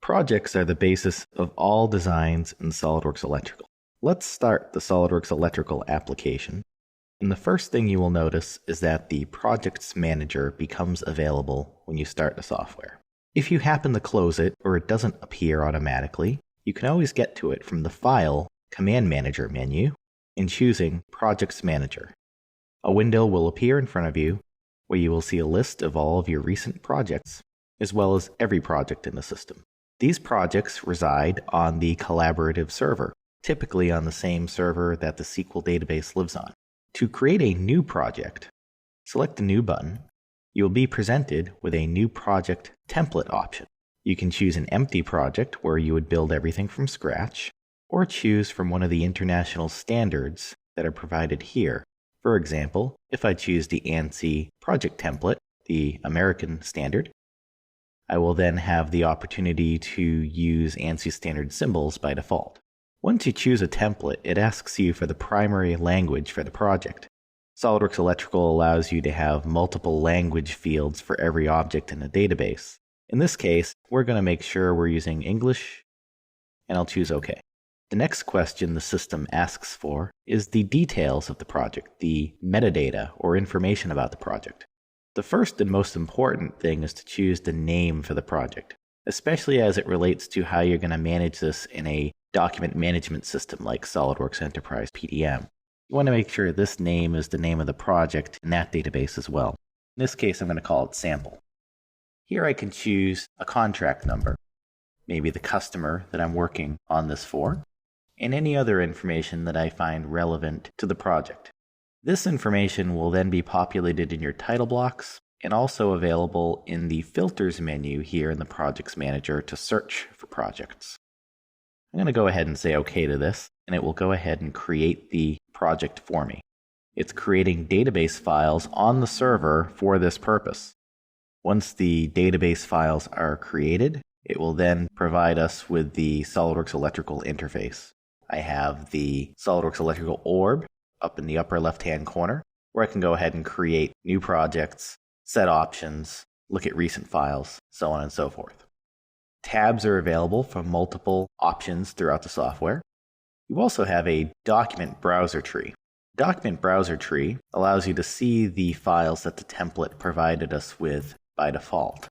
Projects are the basis of all designs in SOLIDWORKS Electrical. Let's start the SOLIDWORKS Electrical application. And the first thing you will notice is that the Projects Manager becomes available when you start the software. If you happen to close it or it doesn't appear automatically, you can always get to it from the File Command Manager menu and choosing Projects Manager. A window will appear in front of you where you will see a list of all of your recent projects, as well as every project in the system. These projects reside on the collaborative server, typically on the same server that the SQL database lives on. To create a new project, select the New button. You will be presented with a New Project Template option. You can choose an empty project where you would build everything from scratch, or choose from one of the international standards that are provided here. For example, if I choose the ANSI project template, the American standard, I will then have the opportunity to use ANSI standard symbols by default. Once you choose a template, it asks you for the primary language for the project. SOLIDWORKS Electrical allows you to have multiple language fields for every object in a database. In this case, we're going to make sure we're using English, and I'll choose OK. The next question the system asks for is the details of the project, the metadata or information about the project. The first and most important thing is to choose the name for the project, especially as it relates to how you're going to manage this in a document management system like SOLIDWORKS Enterprise PDM. You want to make sure this name is the name of the project in that database as well. In this case, I'm going to call it Sample. Here I can choose a contract number, maybe the customer that I'm working on this for, and any other information that I find relevant to the project. This information will then be populated in your title blocks and also available in the Filters menu here in the Projects Manager to search for projects. I'm going to go ahead and say OK to this, and it will go ahead and create the project for me. It's creating database files on the server for this purpose. Once the database files are created, it will then provide us with the SOLIDWORKS Electrical interface. I have the SOLIDWORKS Electrical orb up in the upper left-hand corner, where I can go ahead and create new projects, set options, look at recent files, so on and so forth. Tabs are available for multiple options throughout the software. You also have a document browser tree. Document browser tree allows you to see the files that the template provided us with by default.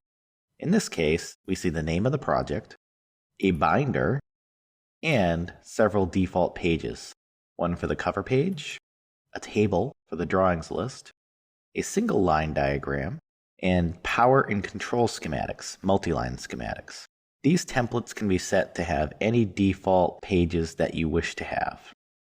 In this case, we see the name of the project, a binder, and several default pages. One for the cover page, a table for the drawings list, a single line diagram, and power and control schematics, multi-line schematics. These templates can be set to have any default pages that you wish to have.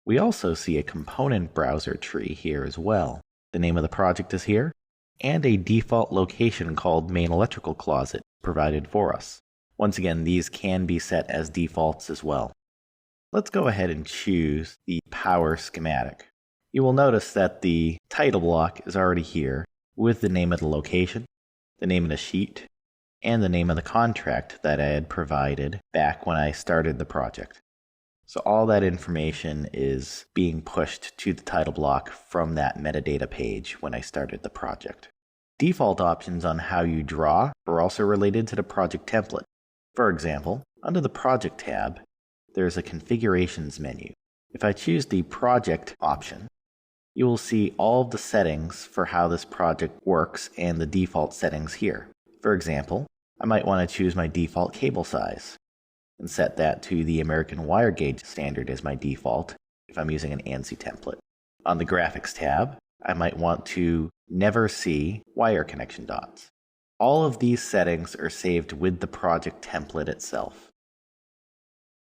We also see a component browser tree here as well. The name of the project is here, and a default location called Main Electrical Closet provided for us. Once again, these can be set as defaults as well. Let's go ahead and choose the power schematic. You will notice that the title block is already here with the name of the location, the name of the sheet, and the name of the contract that I had provided back when I started the project. So all that information is being pushed to the title block from that metadata page when I started the project. Default options on how you draw are also related to the project template. For example, under the Project tab, there's a Configurations menu. If I choose the Project option, you will see all of the settings for how this project works and the default settings here. For example, I might want to choose my default cable size and set that to the American wire gauge standard as my default if I'm using an ANSI template. On the Graphics tab, I might want to never see wire connection dots. All of these settings are saved with the project template itself.